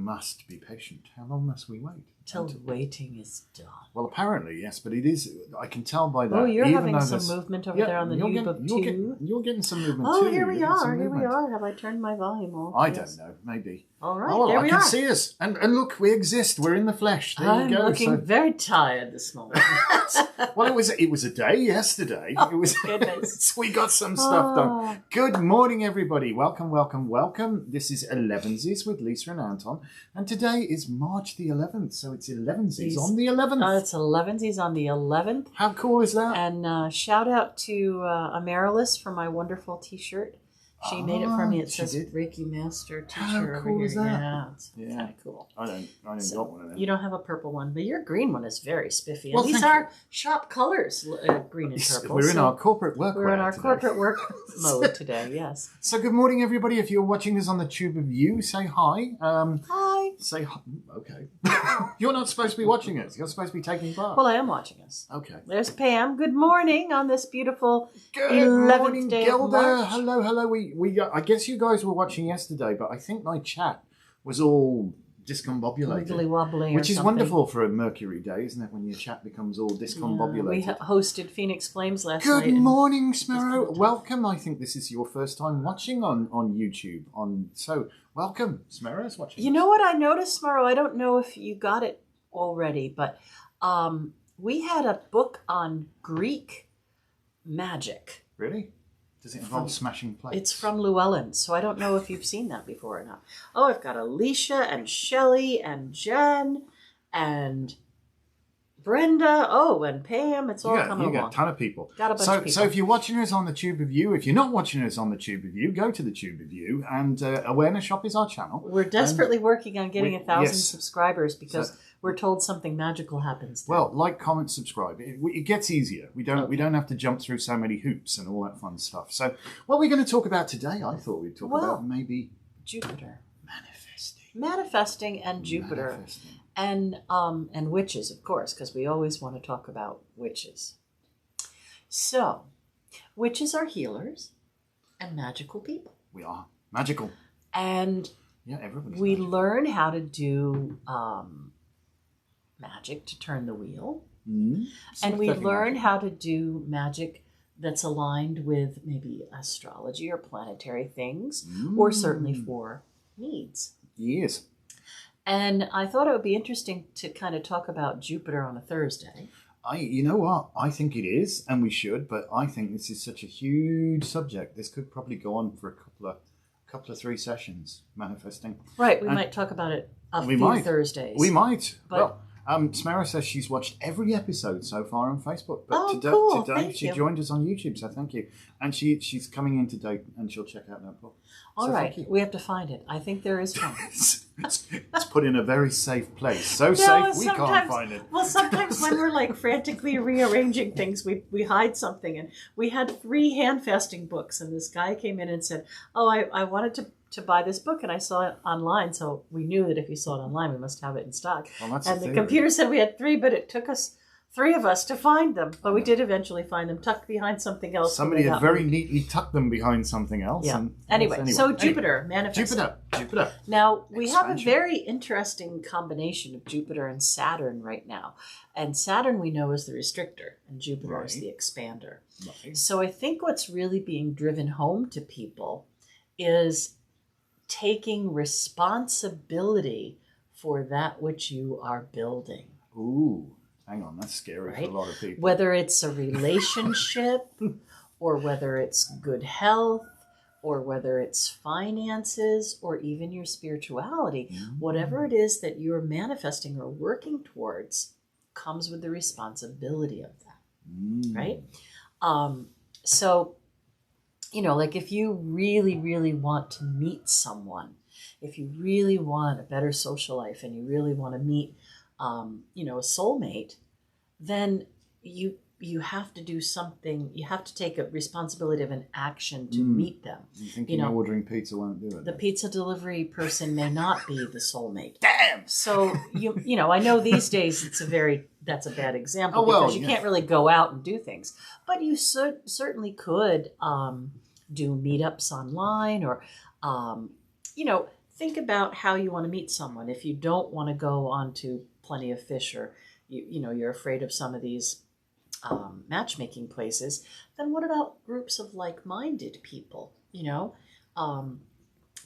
must be patient. How long must we wait? Till waiting is done. Well, apparently, yes, but it is. I can tell by that. Oh, you're having some movement over there on the YouTube too. You're getting some movement too. Oh, here we are. Here we are. Have I turned my volume off? I don't know. Maybe. All right. Oh, there I can see us. And look, we exist. We're in the flesh. There you go. I'm looking very tired this morning. Well, it was a day yesterday. Oh, it was. Goodness. We got some stuff done. Good morning, everybody. Welcome, welcome, welcome. This is Elevensies with Lisa and Anton, and today is March the 11th, so it's Elevensies on the 11th. It's Elevensies on the 11th. How cool is that? And shout out to Amaryllis for my wonderful T-shirt. She made it for me. It says Reiki Master T-shirt. How cool is that? Yeah, it's kind of cool. I didn't got one of them. You don't have a purple one, but your green one is very spiffy. Well, and these are shop colors, green and purple. We're in our corporate work. We're in our corporate work mode today. Yes. So good morning, everybody. If you're watching this on the Tube of You, say hi. Hi. Say hi. Okay. You're not supposed to be watching us. You're supposed to be taking part. Well, I am watching us. Okay. There's Pam. Good morning on this beautiful Good 11th morning, day Gilda. of March. Hello. We I guess you guys were watching yesterday, but I think my chat was all discombobulated. Wiggly wobbly, which is something. wonderful for a Mercury day, isn't it? When your chat becomes all discombobulated. Yeah, we hosted Phoenix Flames last night. Good morning, Sparrow. Welcome. I think this is your first time watching on YouTube. So welcome, Sparrow's watching. You know what I noticed, Smaro? I don't know if you got it already, but we had a book on Greek magic. Really? Does it involve smashing plates? It's from Llewellyn, so I don't know if you've seen that before or not. Oh, I've got Alicia and Shelley and Jen and Brenda. Oh, and Pam. It's all coming along. You got a ton of people. Got a bunch of people. So if you're watching us on the Tube of You, if you're not watching us on the Tube of You, go to the Tube of You, and Awareness Shop is our channel. We're desperately working on getting 1,000 subscribers because we're told something magical happens there. Well, like, comment, subscribe. It gets easier. We don't have to jump through so many hoops and all that fun stuff. So what are we going to talk about today? I thought we'd talk about maybe Jupiter. Manifesting and Jupiter. And witches, of course, because we always want to talk about witches. So, witches are healers and magical people. We are magical. And everybody's we magical. learn how to do magic to turn the wheel. And we learn how to do magic that's aligned with maybe astrology or planetary things, or certainly for needs. Yes. And I thought it would be interesting to kind of talk about Jupiter on a Thursday. You know what? I think it is, and we should, but I think this is such a huge subject. This could probably go on for a couple of 3 sessions, manifesting. Right, we might talk about it a few Thursdays. We might. But, Smara says she's watched every episode so far on Facebook. But cool. today Thank she you. joined us on YouTube, so thank you. And she's coming in today, and she'll check out that book. All right, we have to find it. I think there is one. It's put in a very safe place. So safe, we can't find it. Well, sometimes when we're like frantically rearranging things, we hide something. And we had 3 handfasting books, and this guy came in and said, oh, I wanted to buy this book, and I saw it online, so we knew that if you saw it online, we must have it in stock. Well, that's and the computer said we had 3, but it took us 3 of us to find them. But we did eventually find them tucked behind something else. Somebody had very neatly tucked them behind something else. Yeah. Anyway, so Jupiter, manifesting. Jupiter. Now, we have a very interesting combination of Jupiter and Saturn right now. And Saturn we know is the restrictor, and Jupiter is the expander. Right. So I think what's really being driven home to people is taking responsibility for that which you are building. Ooh. Hang on, that's scary for a lot of people. Whether it's a relationship, or whether it's good health, or whether it's finances, or even your spirituality, whatever it is that you're manifesting or working towards comes with the responsibility of that, right? So, like if you really, really want to meet someone, if you really want a better social life and you really want to meet a soulmate, then you have to do something. You have to take a responsibility of an action to meet them. You think ordering pizza won't do it? The pizza delivery person may not be the soulmate. Damn. So I know these days that's a bad example because you can't really go out and do things, but you certainly could do meetups online or think about how you want to meet someone. If you don't want to go on to Plenty of Fish, or you're afraid of some of these matchmaking places, then what about groups of like-minded people?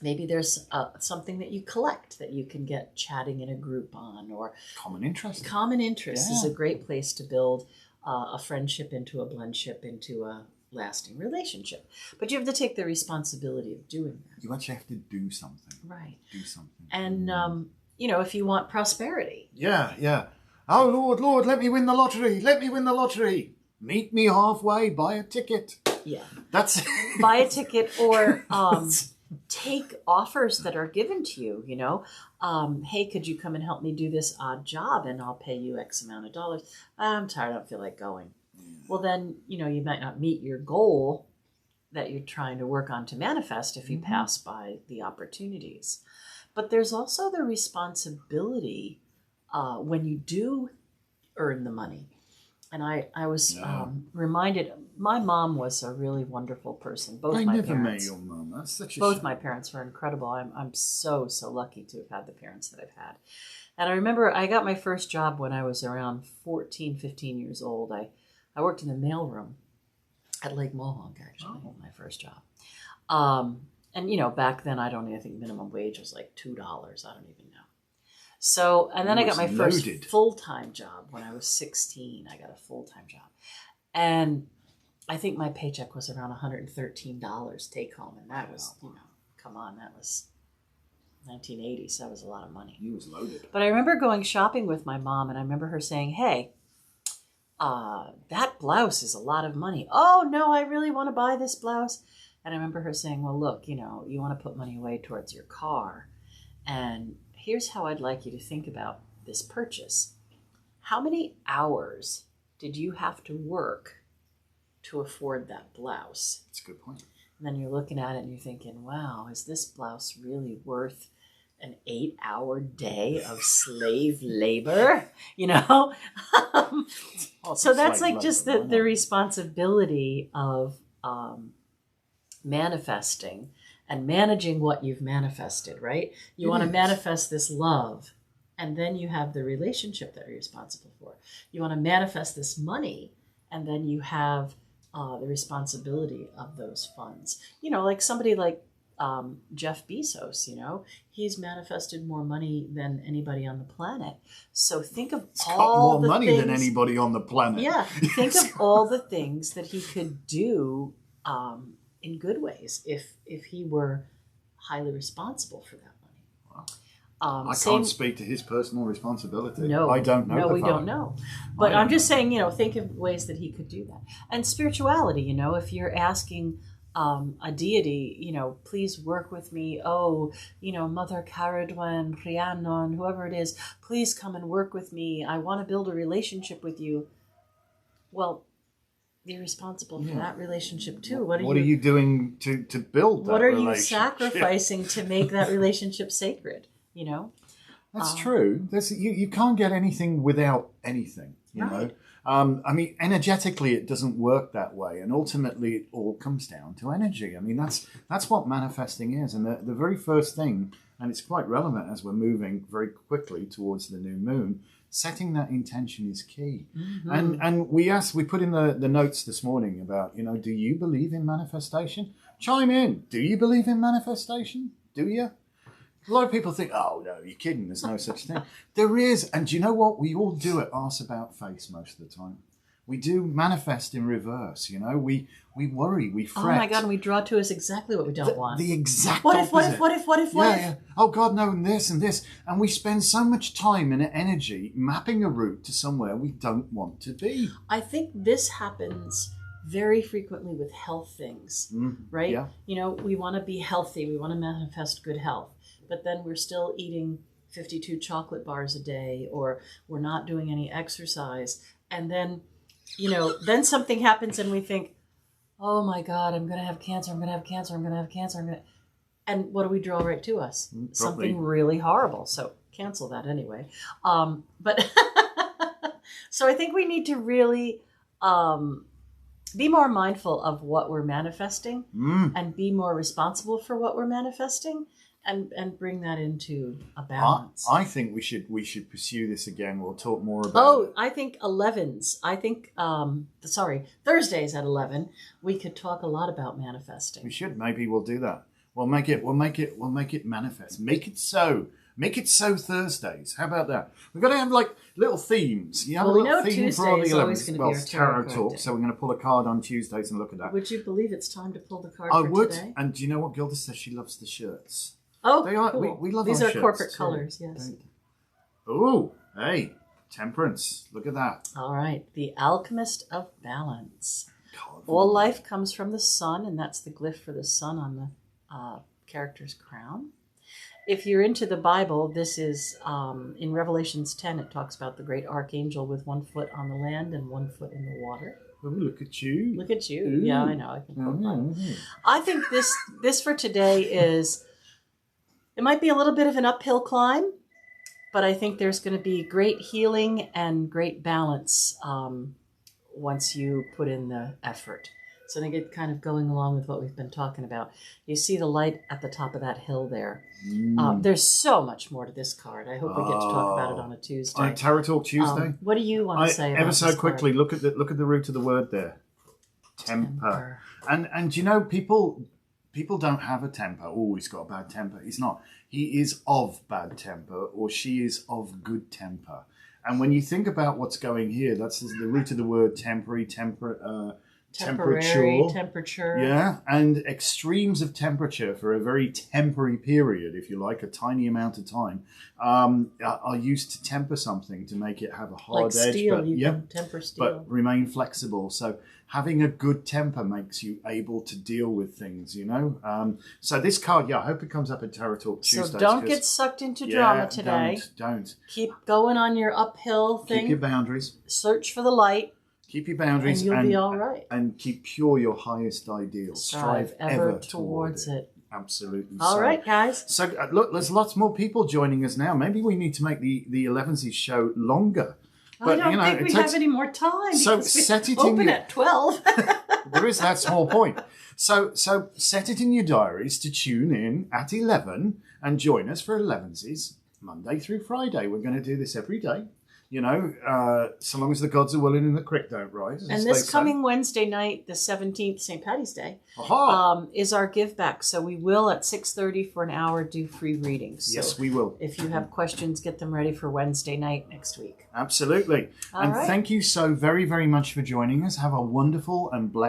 Maybe there's something that you collect that you can get chatting in a group on, or Common interest. Common interest is a great place to build a friendship into a blendship into a lasting relationship. But you have to take the responsibility of doing that. You actually have to do something. Right. Do something. And, if you want prosperity. Yeah. Oh, Lord, let me win the lottery. Let me win the lottery. Meet me halfway, buy a ticket. Yeah. That's buy a ticket, or take offers that are given to you, hey, could you come and help me do this odd job and I'll pay you X amount of dollars. I'm tired, I don't feel like going. Well, then, you might not meet your goal that you're trying to work on to manifest if you pass by the opportunities. But there's also the responsibility when you do earn the money. And I was reminded, my mom was a really wonderful person. I never met your mom. That's such a both my parents were incredible. I'm so lucky to have had the parents that I've had. And I remember I got my first job when I was around 14, 15 years old. I worked in the mailroom at Lake Mohawk, actually, my first job. And, back then, I think minimum wage was like $2. I don't even know. So, and then I got my first full-time job when I was 16. I got a full-time job. And I think my paycheck was around $113 take home. And that was, come on, that was 1980. So that was a lot of money. You was loaded. But I remember going shopping with my mom, and I remember her saying, hey, that blouse is a lot of money. Oh, no, I really want to buy this blouse. And I remember her saying, well, look, you want to put money away towards your car. And here's how I'd like you to think about this purchase. How many hours did you have to work to afford that blouse? That's a good point. And then you're looking at it and you're thinking, wow, is this blouse really worth an 8-hour day of slave labor? So that's like just the responsibility of manifesting and managing what you've manifested, right? You want to manifest this love, and then you have the relationship that you're responsible for. You want to manifest this money, and then you have the responsibility of those funds. Like somebody like Jeff Bezos, he's manifested more money than anybody on the planet. So think of He's got more money than anybody on the planet. Yeah, think of all the things that he could do in good ways if he were highly responsible for that money. Wow. I can't speak to his personal responsibility. No, I don't know. No, we don't know. But I'm just saying, think of ways that he could do that. And spirituality, if you're asking a deity, please work with me. Oh, Mother Caradwen, Rhiannon, whoever it is, please come and work with me. I want to build a relationship with you. Well, you're responsible for that relationship too. What are you doing to build that relationship? What are you sacrificing to make that relationship sacred? That's true. You can't get anything without anything. You know. Energetically, it doesn't work that way, and ultimately, it all comes down to energy. That's what manifesting is, and the very first thing, and it's quite relevant as we're moving very quickly towards the new moon. Setting that intention is key. Mm-hmm. And we put in the notes this morning about, do you believe in manifestation? Chime in. Do you believe in manifestation? Do you? A lot of people think, oh, no, you're kidding. There's no such thing. There is. And do you know what? We all do it arse about face most of the time. We do manifest in reverse, We worry, we fret. Oh my God, and we draw to us exactly what we don't want. The exact opposite. What if? Yeah. Oh God, no, and this and this. And we spend so much time and energy mapping a route to somewhere we don't want to be. I think this happens very frequently with health things, right? Yeah. We want to be healthy. We want to manifest good health. But then we're still eating 52 chocolate bars a day, or we're not doing any exercise. And then, then something happens and we think, oh my God, I'm going to have cancer. And what do we draw right to us? Probably. Something really horrible. So cancel that anyway. But so I think we need to really be more mindful of what we're manifesting and be more responsible for what we're manifesting. and bring that into a balance. I think we should pursue this again. We'll talk more about it. I think 11s. I think Thursdays at 11. We could talk a lot about manifesting. We should. Maybe we'll do that. We'll make it manifest. Make it so. Make it so Thursdays. How about that? We've got to have like little themes. You have a little theme for all the 11s. Well, it's tarot talk, so we're going to pull a card on Tuesdays and look at that. Would you believe it's time to pull the card I for would. today? And do you know what? Gilda says she loves the shirts. Oh, they are. cool. We love these our are shirts, corporate too. colors. Yes. Oh, hey, temperance. Look at that. All right, the alchemist of balance. God, All life comes from the sun, and that's the glyph for the sun on the character's crown. If you're into the Bible, this is in Revelations 10. It talks about the great archangel with 1 foot on the land and 1 foot in the water. Oh, look at you. Look at you. Ooh. Yeah, I know. I can quote Bible. I think this for today is, it might be a little bit of an uphill climb, but I think there's going to be great healing and great balance once you put in the effort. So I think it's kind of going along with what we've been talking about. You see the light at the top of that hill there. There's so much more to this card. I hope we get to talk about it on a Tuesday. Tarot Talk Tuesday. What do you want to say about ever so this quickly, card? look at the root of the word there. Temper. And you know, people don't have a temper. Oh, he's got a bad temper. He's not. He is of bad temper, or she is of good temper. And when you think about what's going here, that's the root of the word temporary, temperature. Yeah, and extremes of temperature for a very temporary period, if you like, a tiny amount of time, are used to temper something to make it have a hard edge. Steel, but, you can temper steel. But remain flexible. So having a good temper makes you able to deal with things, you know. So this card, I hope it comes up at Tarot Talk Tuesdays. So don't get sucked into drama today. Don't. Keep going on your uphill thing. Keep your boundaries. Search for the light. Keep your boundaries, and you'll be all right. And keep pure your highest ideals. Strive ever towards it. Absolutely. All right, guys. So look, there's lots more people joining us now. Maybe we need to make the Elevensies show longer. But, I don't think we have any more time. So set it open at 12. There is that small point. So set it in your diaries to tune in at 11 and join us for Elevensies Monday through Friday. We're going to do this every day. You know, so long as the gods are willing and the creek don't rise. And this coming Wednesday night, the 17th, St. Paddy's Day, is our give back. So we will at 6:30 for an hour do free readings. So yes, we will. If you have questions, get them ready for Wednesday night next week. Absolutely. All right. Thank you so very, very much for joining us. Have a wonderful and blessed